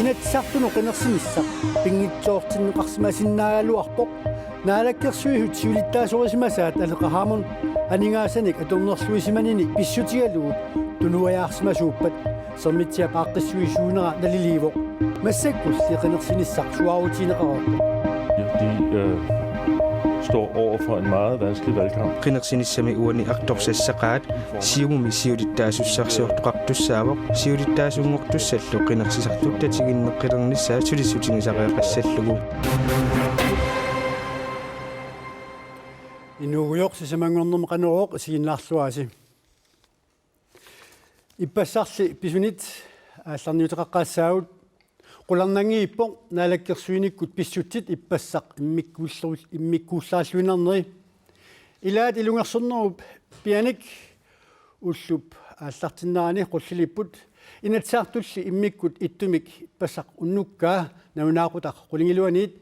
Inatsartuno qinersinissa pingitsoortinneqarsimasinnaagaluarpoq naalakkersuihut siulittaasurismasaat aleqahaamun aningaassanik atornerluisimanini pissutigalugut tunuajaarsimasuuppat sermitsiaq aaqqissuisuunera naliliivoq massakkulli qinersinissaq suarutineqarorpa. Står over for en meget vanskelig valgkamp. Qinersinissami uani aqtorsassaqaat siumumi siulittaasussarsiortoqartussaavoq siulittaasuungortussallu qinersisartuttatiginneqqilernissaa sulissutingisaqeeqassallugu Inuuguyorsisamangornerma qanerooq isiginnaarluasi ippassarli pisunit aallarniuteqaqqaassaagut qularnangiippoq naalakkersuinikkut pissutsit ippassaq immikkuullaarluinernerri ilaat ilungersornerup pianik ullup aallartinnerani qullilipput inatsaartulli immikkut ittumik ippassaq unnukkaa naunaaqutak qulingiluaniit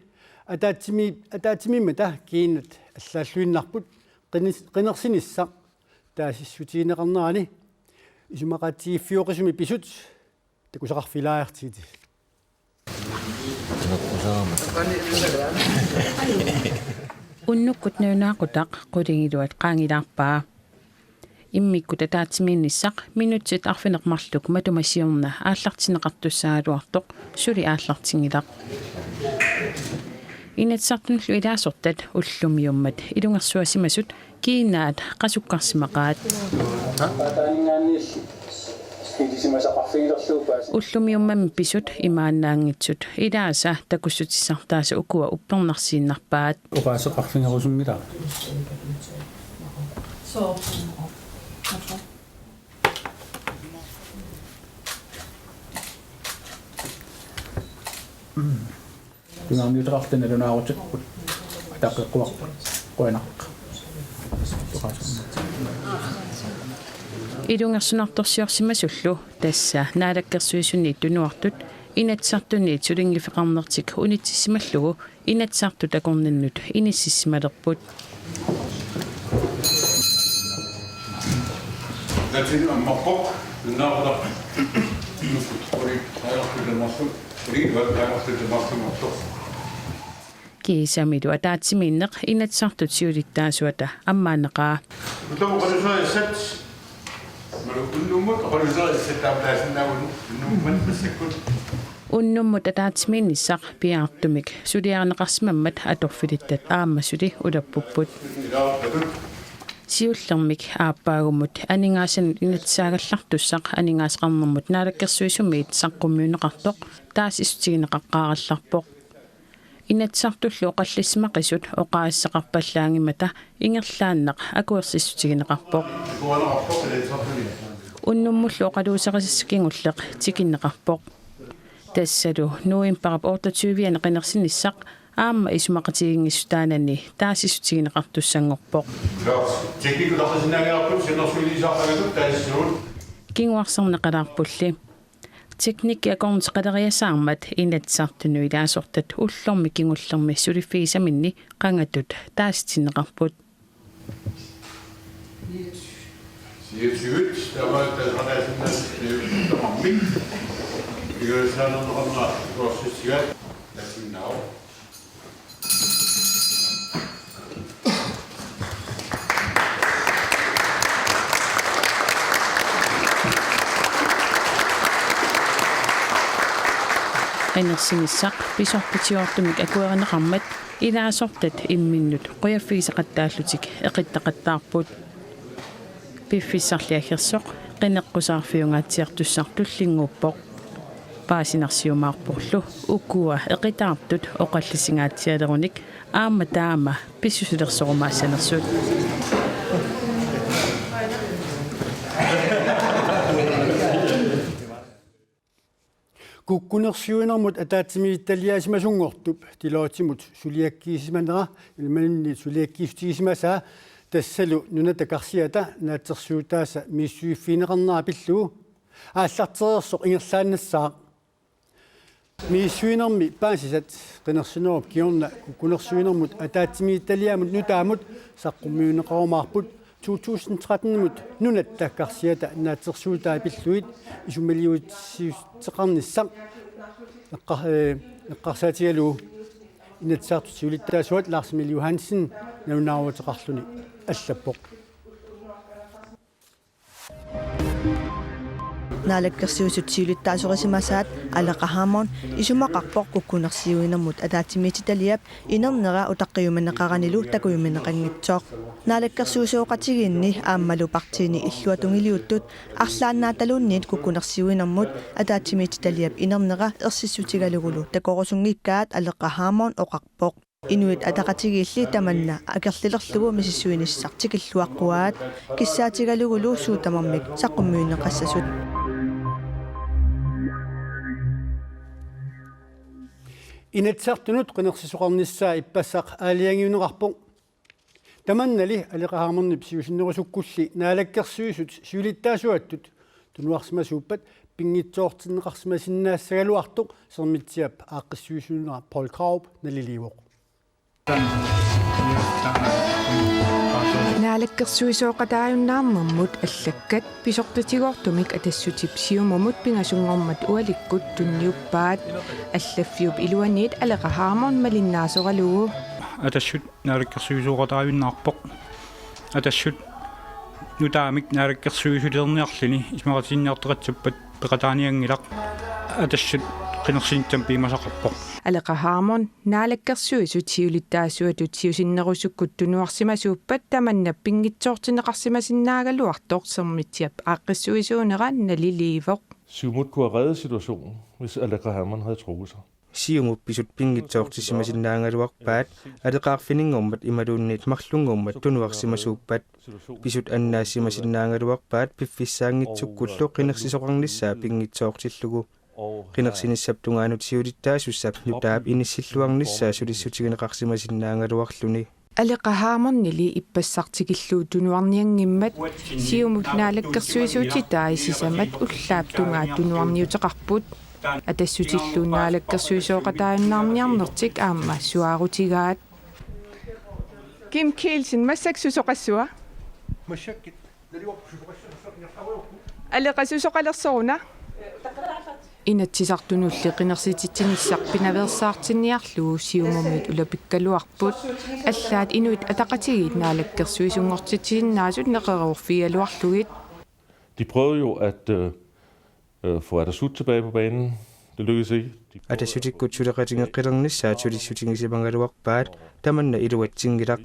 ataatimimata kiinat allaalluinnarput qinersinissaq taasissutiineqarnerani isumaqatiiffioqisumi pisut takusaqarfilaartiiti Unnukkut neunaaqutaq qulingiluat qaangilaarpaa immikkut ataatimiinnissaq minutsit arfineqmarluk matumasiorna aallartineqartussaaluartoq suli aallartingilaq inatsartunllu ilaasortat ullumiummat ilungersuasimasut kiinaat qasukkarsimaqaat ullumiummami pisut imaannaangitsut ilaasa takussutissartaasa ukua uppernersiinnarpaat uqaaseqarfingerusummila Tungaamiuteqartana lunaarutikput ataqeqquarput qoinaqqa ilungersunartorsiorsimasullu tassa naalakkersuisunniit tunuartut inatsartunniit sulingifeqarnertik unitsissimallugu inatsartu takornannut inississimalerput That's ammarpoq nnaarlaq kiisamilu ataatimiinneq inatsartut siulittaasuata ammaanneqaa unnummut ataatimiinnissaq piaartumik suliarneqarsimammat atorfilittat aammasuli ulappupput siullermik aappaagummut aningaassanut inatsaagallartussaq aningaasqarnermut naalakkersuisumiit saqqummiuneqartoq taas istutigineqaqqaarallarpoq inatsartullu oqallisimaqisut oqaassaqarpallaangimata ingerlaanneq akuersissutigineqarpoq unnummullu oqaluuseqasiskinngulleq tikinneqarpoq tassalu nuimparap 28 qinersinissaq aamma isumaqatiginngissuutaanani taasissutigineqartussangorpoq kinguarsarneqalaarpulli teknikki akornteqaleriasaarmat inatsartunu ilaasortat ullormi kingullermi suliffiisaminni qangatut taastinneqarput Enersinissaq pisorpitiortumik akuereneqarmat ilaasortat imminnut quyafiisaqattaallutik eqittaqattaarput piffissarliaggersoq qineqqusaarfiungaatsiartussartullinguuppoq paasinarsiumaarpurlu ukua eqitaartut oqallisingaatialerunik aamma taama pissusulersorumaasanersut kukkunersiuinermut ataatimiittaliaasimasungortup tilootimut suliakkiisimanera ilmanni suliakkiiftigisimasa tassalu nunatakarsiata naatsersuutaasa miissuiffiineqarnera pillugu aallartereersoq ingerlaannassaaq miissuinermi paasisat qinersinerup kiorna kukkunersiuinermut ataatimiittaliamut nutaamut saqqummiuneqarumaarput 2013-mut nunattakkarsiata naatsersuutaa pilluit isumaliutsiuteqarnissaq эққарсаатигалу инатсаарту сиулиттаасуат Ларс-Эмил Йоханссен нунааруутеқарлуни аллаппоқ налаккерсиусут сиулиттаасорисимасаат алеқаhaamon исумақарпоқ куккунерсиуинэрмут атаатимититалиап инернера утаққиуманеқаранилу такуйуманеқангитсооқ налаккерсиусуоқатигиинни ааммалу партиини иллуатунгилиуттут арлааннааталуунниит куккунерсиуинэрмут атаатимититалиап инернера ерсиссутигалугулу такорусунгиккаат алеқаhaamon оқарпоқ инуит атақатигиилли таманна акерлилерлугу мисиссуиниссартикиллуаққуаат киссаатигалугулу суутамармик саққуммиунеқассасут инатсартунут қинерсисоқарниссаа иппассақ аалиангиунеқарпоқ таманнали алеқаhaamернип сиусиннерусуккулли наалаккерсуисут сиулиттаасуаттут тунуарсимасууппат пингитсоортиннеқарсимасиннаассагалуартоқ сермитсиап ааққиссуисуунера Paul Kraup налиливоқ наалаккерсуисооқатааюннаарнэрмут аллаккат писортутигоортумик атассутип сиумумут пингасунгормат уаликкут тунниуппаат аллаффиуп илуаниит алеқаhaamon малиннаасоралугу атассут наалаккерсуисооқатааюннаарпоқ атассут нутаамик наалаккерсуисулерниарлини исмаратинниартеқатсуппат пеқатааниангилақ атассут qinерсинтам пимасақарпоқ алеқаhaamon наалаккерсуисут сиулиттаасуатут сиусиннерусуккут тунуарсимасууппат таманна пингитсоортинеқарсимасиннаагалуартоқ сермитсиап ааққиссуисуунера налиливоқ Siumut kunne have reddet situationen, hvis alеqahaamon havde trukket sig. сиумуп писут пингитсоортисимасиннаангалуарпаат алеқарфинингормат ималуунниит марлунгормат тунуарсимасууппат писут аннаассимасиннаангалуарпаат пиффиссаангитсуккуллу qinерсисоқарниссаа пингитсоортиллугу qinерсиниссаптунгаанут сиулиттаасуссап нутаап иниссиллуарниссаа сулиссутигинеқарсимасиннаангалуарлуни алеқаhaamornили иппассартикиллуу тунуарниангиммат сиумут наалаккерсуисуутитаа исисамат уллаап тунгаа тунуарниутеқарпут атассутиллуу наалаккерсуисооқатааюннаарниарнертик аама суаарутигаат Kim Kielsen массаксусоқассуа алеқасусоқалерсоруна инатсисартунулли qinерсититсиниссар пинаверсаартинниарлуу сиумумит улапиккалуарпут аллаат инуит атақатигит наалаккерсуисунгортитсиннаасут неқеруорфиалуарлугит De prøvede jo at få Atassut tilbage på banen. Det lykkedes ikke. атассутиккут сулеқатингеққилернissaа сулиссутигисимангалуарпаат таманна илуатсингилақ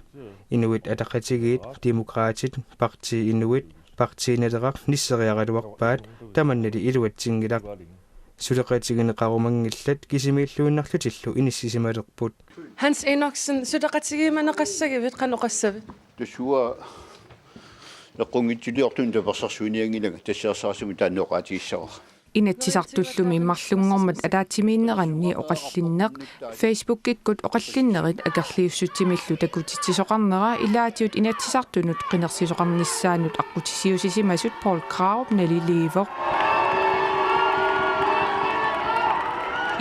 инуит атақатигит демократит парти инуит партииналеқар ниссериаралуарпаат таманнали илуатсингилақ сулеқатигинеқарумангиллат кисимииллуиннарлутиллу иниссисималерпут Hans Enoksen сулеқатигиманеқассагивит қаноқассавит тусуа эққунгитсулиортун таперсарсуиниангилага тассаасаарсуми таанноқаатигиссава инатсисартуллуми марлунгормат атаатимииннеранни оқаллиннеқ Facebook-иккут оқаллиннерит акерлиуссутсимиллу такутитсисоқарнера илаатиут инатсисартунут qinерсисоқарниссаанут аққутисиусисимасут Paul Kraup налиливоқ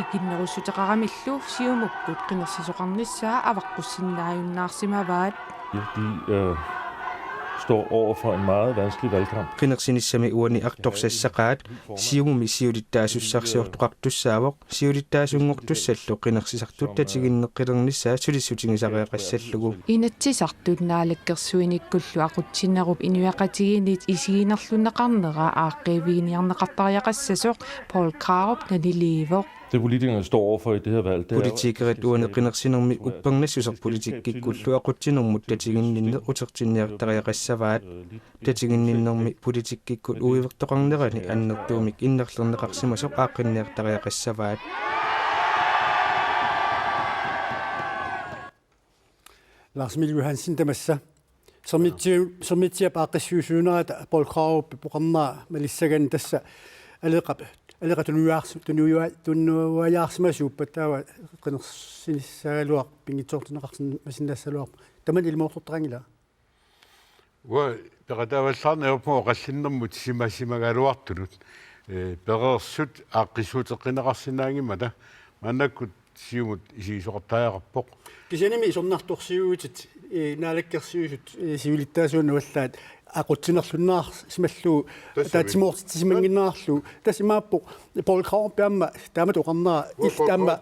икиннеруссутеқарамиллу сиумуккут qinерсисоқарниссаа аваққуссиннааюннаарсимаваат De står over for en meget vanskelig valgkamp. qinерсиниссами уани арторсассақаат сиумуми сиулиттаасуссарсиортуқартуссаавоқ сиулиттаасунгортуссаллу qinерсисартут татигиннеққилернissaа сулиссутигисариақассаллугу инатсисартут наалаккерсуиниккуллу ақутсинеруп инуяқатигинит исигинерлунеқарнера ааққивигиниарнеқартариақассасоқ Paul Kraup налиливоқ Det politikerne står overfor i det her valg, det er политикерит уани qinерсинерми уппангнассусер политиккиккуллу ақутсинермут татигиннинне утертинниартариақассаваат татигинниннерми политиккиккут уивертоқарнерани аннертуумик иннерлернеқарсимасоқ ааққинниартариақассаваат Lars-Emil Johansen тамасса сермитсиап ааққиссуусуунерат Paul Kraup пуқарнаа малиссаган тасса алеқатунуяарсимасууппат таава qinерсиниссагалуақ пингитсоортинеқарсимасиннаассалуақ таман илмоортортарангила уа ператаваллаарна япмо қаллиннэрмут симасимагалуартулут перерсут ааққиссуутеққинеқарсинаангимата маннаккут сиумут исигисоқартааяқарпоқ кисаними исорнарторсиуутит наалаккерсиусут сивилиттаасуунна валлаат aqutsinerlunnaar simallu taatsimortitsimanginaarlu tasimaappo Paul Krarup taama toqarnaa taama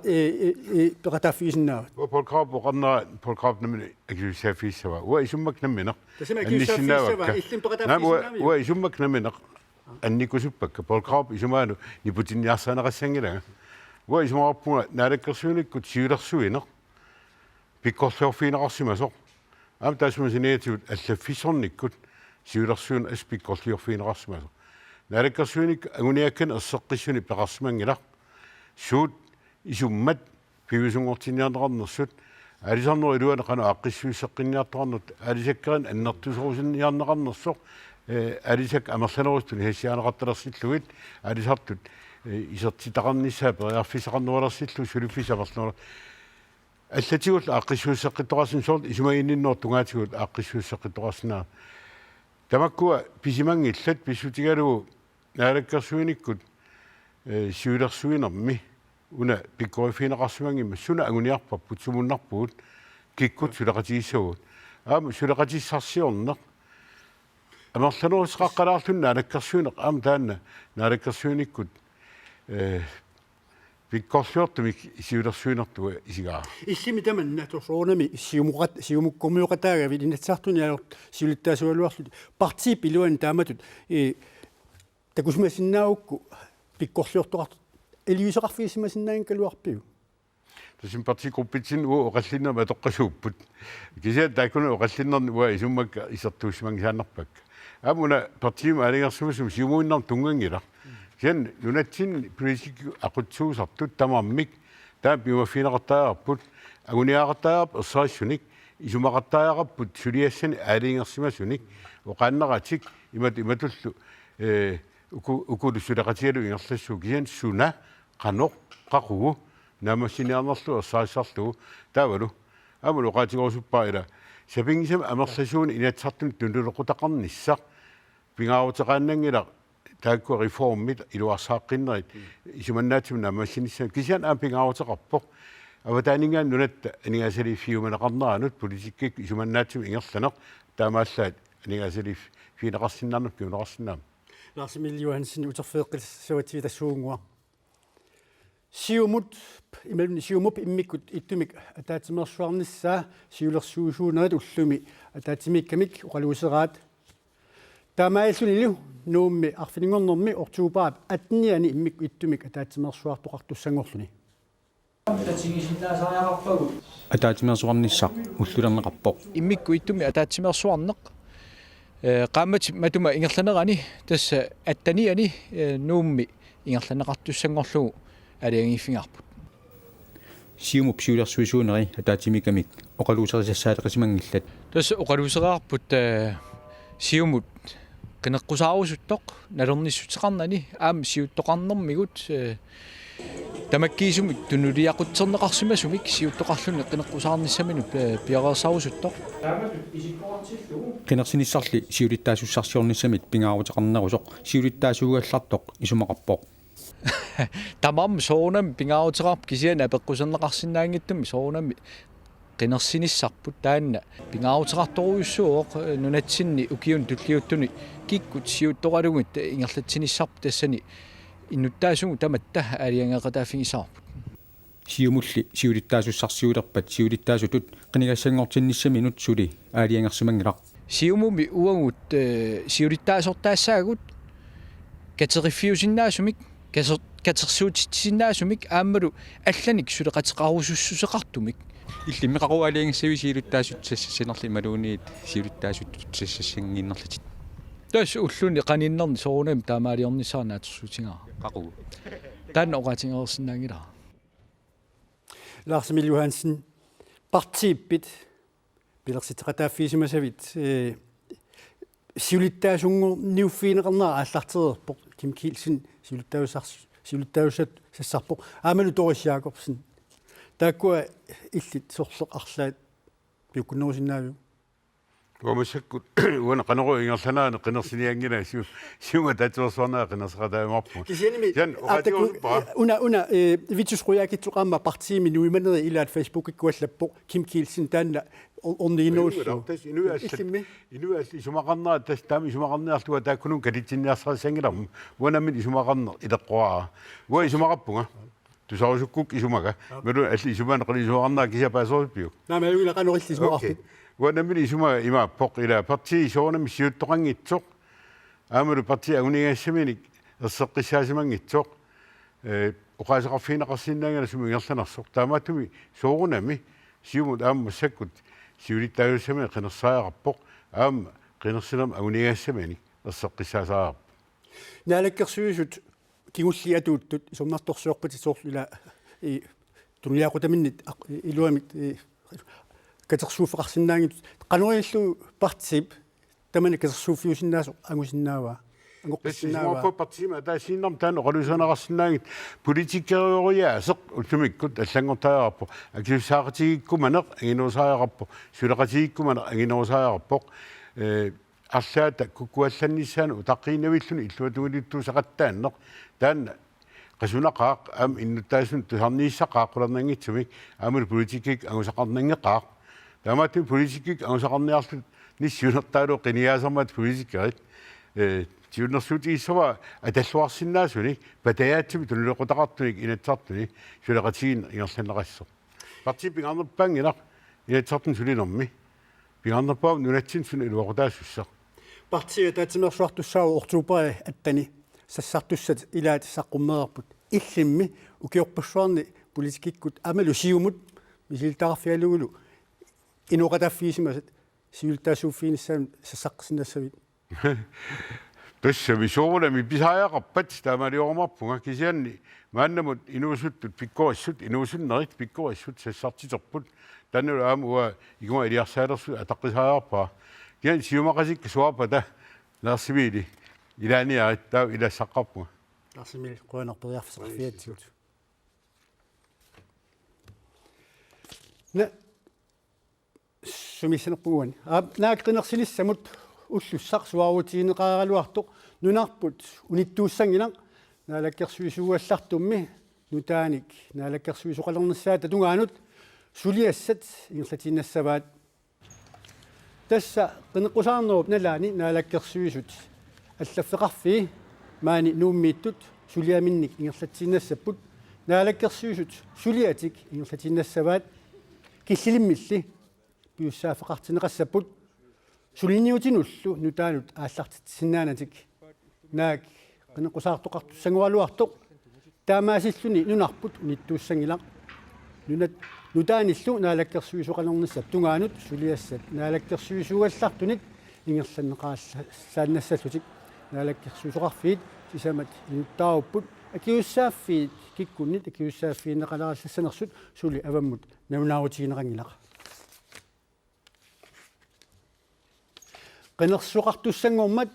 peqataafiisinnaava Paul Krarup oqarnaa Paul Krarup namni aglusaaffiissava wa isummak nammineq tasima aglusaaffiissava illin peqataafiisinnaava wa isummak nammineq annikusuppak Paul Krarup isumaanu niputinniarsaanaqassangilanga wa isumaarpunga naalakkersuunikkut siulersuineq pikkorluorfiinaqarsimasoq am taasumasineetigut allaffisornikkut siulersuun aspikkorluorfiinaqarsimasoq naalakkersuunik aguniakkan erseqqissuni peqarsimangilaq suut isummat pivisungortiniarneqarnersut алисарнер илуана қана аққиссуиссеққинниартоқарнут алисаккерин аннертусорусинниарнеқарнерсоқ алисак амерланерустун хессианеқарталерсиллугит алисартут исертитақарниссаа периарфисақарнералерсиллу сулуффис амерланер аллатигул аққиссуиссеққиттоқарсин сорт исумаиннинноор тунгаатигут аққиссуиссеққиттоқарсинаа тамаккуа писимангиллат писсутигалугу наалаккерсуиниккут сиулерсуинерми una pikkoifiinaqarsimangimma suna aguniarpapпут sumunnarpugut kikkut sulaqatiissavut aam sulaqatissarsiorneq amерланерусеқаққалаарлунна алаккерсуинеқ аам таанна наалаккерсуиниккут pikkorluortumik siulersuinertuga isigaa иллими таманна торсуунами сиумуккормиуқатаагавит инатсаартуни алерт сиулиттаасуалуарлут партип илуан тааматут такусмасиннаавукку pikkorluortoqart элиусеқарфиисимасиннаан калуарпиу тасим партигруппитсин оқаллиннерма тоққасууппут кисиат таакуна оқаллиннерни уа исуммакка исертуусимангисааннарпак амуна партиим алингерсумасум сиумуиннар тунгангила киан нунатсин политик ақутсуусартут тамармик таа пимаффинеқартаарпут агуниаақартаарп ерсаассуник исумақартаарпут сулиассани алингерсимасуник оқааннератик иматуллу ukulu sulaqatialu ingerlassu kian suna qanoq qaqugu naamassiniarnerlu ersaissarlugu taavalu amulu qaatigorusuppaa sapingisam amerlasuun inatsartun tunuluqutaqarnissaq pingaarutaqaannangila taakku reformit iluarsaaqqinneret isumannaatimun naamassinissaam kisian aam pingaarutaqarpoq avataanigaan nunatta anigasali fiumaneqarneranut politikkik isumannaatimun ingerlaneq taamaallaat anigasali fiineqarsinnarnut kiuneqarsinnaam Lars Emil Johansen uterfeeqqissavati tassuungua siumut imellum siumup immikut ittumik ataatimersuarnissaa siulersuusuunerat ullumi ataatimikkamik uqaluuseraat taamaaillunilu nuummi arfiningornermi ortuupaap atniani immik ittumik ataatimersuartoqartussangorluni атаатимерсуарниссақ уллулернеқарпоқ иммикку иттуми атаатимерсуарнеқ qaammat matuma ingerlanerani tassa attaniani nuummi ingerlaneqartussangorlugu aliangiiffingarput siumup siulersuisuuneri ataatimikamik oqaluuserisassaaleqisimanngillat tassa oqaluuseraarput siumut qineqqusaaruusuttoq nalernissuteqarnani aam siuttoqarnermigut tamakkiisumik tunuliaqutserneqarsimasumik siuttoqarluni qineqqusaarnissaminu piareersaarusuttoq qinерсинissarli siulittaasussarsiornissamit pingaarutaqarnerusoq siulittaasuugallartoq isumaqarpoq tamam soonam pingaarutaqarp kisiana apeqqusernеqarsinnaangittumi soonami qinерсинissarput taanna pingaarutaqartoruussuoq nunatsinni ukiun tulliuttuni kikkut siuttoqalugit ingerlatsinissarp tassani иннуттаасугу таматта алиангеқатааффигисаарпут siumulli siulittaasussarsiulerpat siulittaasutut qinigassangortinnissaminut suli aaliangersimangilaq siumumi uagut siulittaasортаассаагут катериффиусиннаасумик катерсуутитсиннаасумик ааммалу алланик сулеқатеқарусуссусеқартумик иллиммеқару алиангиссави siulittaasutsassинерли малуунит siulittaasutsassангиннерлатит тас уллуни qaninnерни соорунами таамаалиорнissaarnaatersuutigaa qaqugu таан оqatingерсиннаангила Lars Emil Johansen partiippit pilersitaqataafiisimasavit siulittaasungor niuffiineqarnera аллартерерпоq Kim Kielsen siulittaussat sassarpoq aamalu torissiaakorsin taakkua illit sorleq arlaat piukkunnerusinnaaviu ومسكت وانا قنقو ينصنا قنصني انجنا شو تاتوصنا قنصغدا مابو جن una vitusruyaaki tuqaamma partiimi nuimaneri ila Facebook ikkuallappo Kim Kielsen taanna orniinuussu inu isumaqarnaa tastaami isumaqarniarluwa taakkunun kalitsinniarsaassangilarmu wanamin isumaqarner ileqqua wa isumaqappunga tusarusukkuk isumaga melu alli isuman qali isumaqarnaa kisapaasorpiu naamaluila qanorillii isumaqartu wanamin isuma imappoq ila parti soonam siuttoqangitsoq aamalu parti agunigassaminik erseqqissaasimanngitsoq uqaasaqarfiinaqarsinnaangana sumigerlanarsoq taamaatumi soorunami siumut aamma sakkut siulittaajussami qinersaaqarpoq aamma qinersinam agunigaassamani erseqqissaasaaqarp naalakkersuisut kigulli atuuttut isomnartorsuorput soorlula tunliaqutaminnit iluamit katersuuffeqarsinnaangit qanurillu partip tamani katersuuffiusinnaasoq angusinnaava angorqissinnaava partima taasinnam taano qalusanaqarsinnaangit politikerioriaaseq ultumikkut allangortaaqarpo akissaaqatigikkumaneq anginuusaaqarpo suleqatigikkumaneq anginuusaaqarpoq арлаата куккуалланниссаана утаққиинавиллуни иллуатугулиттуусақаттааннеқ таанна qasunaqqaaq am innuttaasun tuharniissaqaaqqularnangitsumik amul politikik angusaqarnangeqqaaq taamaattu politikik angusaqarniarlut nissiunertaalu qiniaasermat politikerit tiunnersuutiissava atalluarsinnaasuni patayaatsumi tunluqutaqartunik inatsartuni suleqatigin ingerlannaqasso parti pingarnerpaangilaq inatsartun sulinermi pingarnerpaam nunatsin sun iluaqutaasusseq партия таатимерсуартуссаау ортуупери аттани сассартуссат илаат саққуммеерпут иллимми укиорпассуарни политикиккут амалу сиумут мисилтааффиалугулу инуқатаффиисимасат сиултаасууффииниссаам сассаққсинассавит тассами соорами писааяқарпат таамалиормарпунга кисианни мааннамут инуусуттут пиккориссут инуусуннерит пиккориссут сассартитерпут таннула аамуа игуа илиарсаалерсу атаққисааяарпаа киан сиумақасик суапата ларсимили илааниариттаа илассаққарпуга ларсимили қуанарпериарфисеқарфиатсигут на сумиссанерпугуани нааққинерсиниссамут уллуссақ суаруутигинеқаралуартоқ нунарпут униттууссангилақ наалаккерсуисуаллартумми нутааник наалаккерсуисоқалернссаата тунгаанут сулиассат ингерлатиннассаваат тасса qinеққусаарнеруп налаани наалаккерсуисут аллаффеқарфи маани нууммииттут сулиаминник ингерлатсиннассаппут наалаккерсуисут сулиатик ингерлатиннассаваат киллилиммилли пиуссаафеқартинеқассаппут сулиниутинуллу нутаанут ааллартитсиннаанатик наак qinеққусаартоқартуссангуалуартоқ таамаасиллуни нунарпут униттууссангилақ нунат нутааниллу наалаккерсуисоқалернассап тунгаанут сулиассат наалаккерсуисугаллартуник ингерланнеқаассааннассаллутик наалаккерсуисоқарфиит сисамат инуттааруппут акиуссааффиит киккуннит акиуссааффииннеқалааллассанерсут сули аваммут навнаарутигинеқангилақ qinерсуқартуссангормат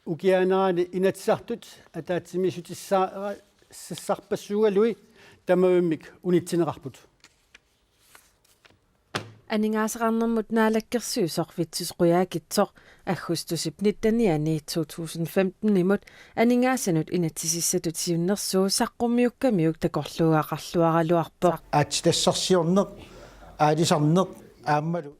укиаанерани инатсартут атаатсимисутиссаа сассарпассугалуи тамавиммик унитсинеқарпут анингаасеқарнэрмут наалаккерсуисорфитсус қуяакитсоқ аггустусип 19 2015 имут анингаасанут инатсисиссатут сиуннэрсуу саққуммиуккамиук такорлугаақарлуаралуарпоқ аатитассарсиорнеқ аалисарнеқ ааммалу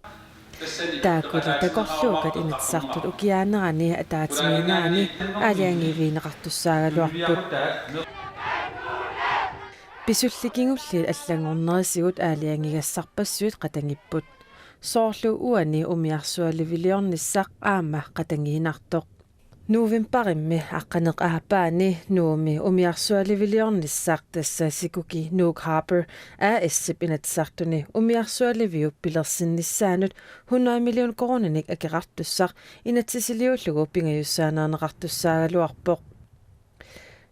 таакули такорлуукат инатсартут укиаанерани атаатиминаани аалиангивиинеқартуссаагалуарпут писулликингулли аллангорнерисигут аалиангигассарпассуит қатангиппут соорлу уани умиарсуаливилиорниссақ аама қатангиинартоқ нувембаримми аққанеқ аапаани нууми умиарсуаливилиорниссақ тассаасикуки нук харпер аэссип инатсартуни умиарсуаливиуп пилерсинниссаанут 100 миллион коронаник акеқартуссақ инатсисилиуллугу пингаюссаанаанеқартуссаагалуарпоқ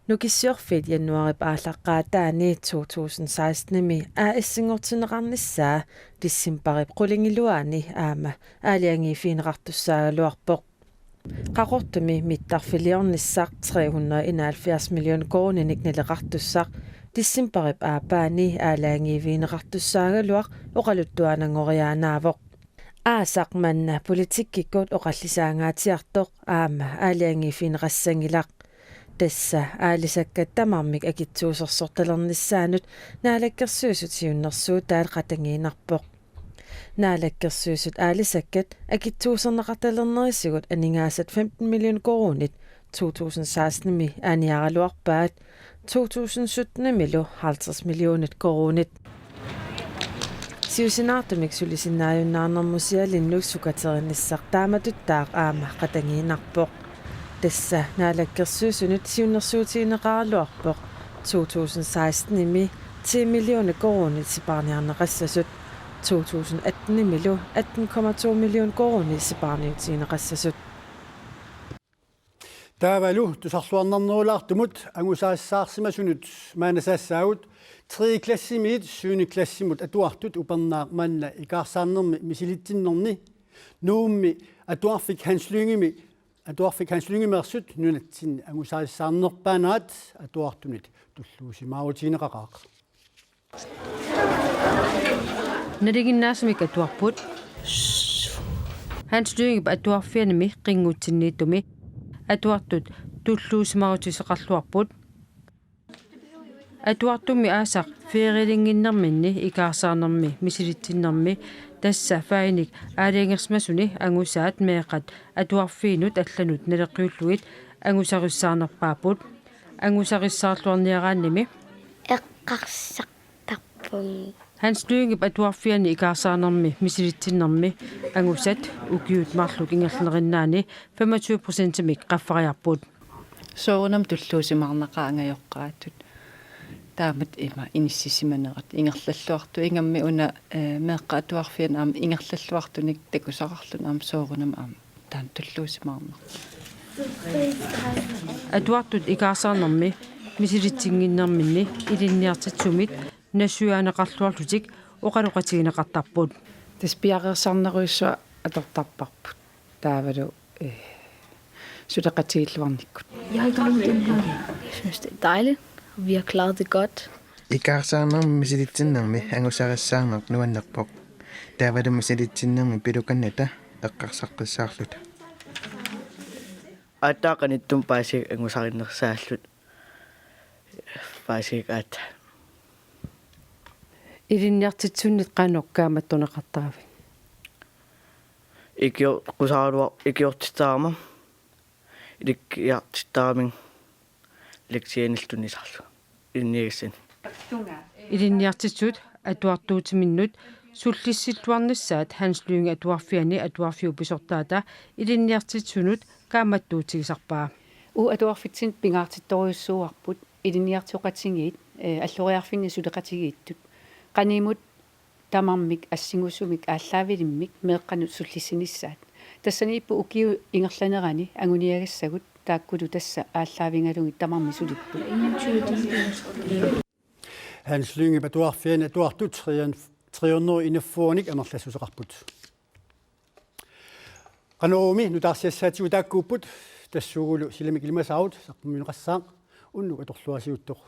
нукиссиорфит януарип ааллаққаатаани 2016-ми аэссингортинеқарниссаа диссимпарип қулингилуаани аама аалиангифиинеқартуссаагалуарпоқ қақортуми миттарфилиорниссақ 371 миллион коронаник налеқартуссақ диссимпарип аапаани аалаангивиинеқартуссаагалуақ оқалуттуанангориаанаавоқ Aasaq manna politikkikut oqallisaangaatiartoq aama aaliangifineqassangilaq tassa aalisakkat tamarmik akitsuusersortalernissaanut naalakkersuusut siunnersuut taal qatangiinarpoq naalakkersuusut aalisakkat akitsuuserneqartalernerisigut aningaasat 15 million korunit 2016 mi aaniaraluarpaat 2017 milu 50 millionit korunit siusinaartumik sulisinnaajunnaarnermusialinnuk sukateriniссaq taamatuttaa aama qatangiinarpoq tassa naalakkersuusunut siunnersuutiineqaraluarpoq 2016 mi 10 millioner korunit siparniarneqassasut 2018 milu 18,2 million korunit siparniutiineqassasut Taavalu tusarluarnernuulaartumut angusaassaarsmasunut maanasaassaagut 3 klassimit 7 klassimut atuartut upernaaq manna ikaarsaarnermi misilitsinnerni nuummi atuarfik Hans Lyngemersut nunatsin angusaassaanerpaanaat atuartunit tulluusimaarutiineqaqaaq Nadiginnaasmik atuarput Hans Lynge atuarfianimi qinguutsinniittumi atuartut tulluusimarutiseqarluarput atuartummi aasaq feerilinginnerminni ikaarsaarnermi misilitsinnermi tassa fainik aaliangersmasuni angusaat meeqat atuarfiinut allanut naleqiulluit angusarissaanerpaaput angusarissаарluarniaraannimi eqqarsaqtarpung Hans Lynge atuarfiani ikaarsaarnermi misilitsinnermi angusat ukiut marluk ingerlerinnaani 25% mik qaffariarput soorunam tulluusimarnaqaangajoqqaatut taamat ima inississimanerat ingerlalluartu ingammi una meeqqa atuarfian aam ingerlalluartunik takusaqarlun aam soorunam aam taan tulluusimarner atuartut ikaarsaarnermi misilitsinginnerminni ilinniartitsumit nassuaanaqarluarlutik oqaluqatigineqartarput taspiaqersarneruissua atortarparput taavalu sutaqatigilluarnikkut Jeg synes det er dejligt. Vi har klaret det godt. Ikaarsaarnermi misilitsinnermi angusarissaanerq nuannerpoq taavalu misilitsinnermi pilukannata eqqarsaqqissaarluta Attaaqanittum paasik angusarinersaалlut paasik at ilinniartitsunnit qaanoqqaamattuneqartaravi ikio qusaaruaq ikiortitaarma ilikkiartitaamin leksianiltunisarlu innigissin ilinniartitsut atuartuutiminnut sullissilluarnissaat Hans Lynge atuarfiani atuarfiupisortaata ilinniartitsunut kaamattuutigisarpaa atuarfitsin pingaartittoriussuuarput ilinniartioqatingiit alloriarfinni suleqatigiittut qaniimut tamarmik assingusumik ааllаавилиммик меэкканут суллиссинissaат тассанииппу укиу ингерланерани агуниагссагут тааккулу тасса ааллаавингалуги тамарми сулиппу Hans Lynge atuarfian atuartut 300 inaffuunik anerlassuseqarput qanuumi nutaarsiassaatigu taakkuupput tassugulu silamik ilmasaarut saqpummineqassaaq unnuk atorluasiuttoq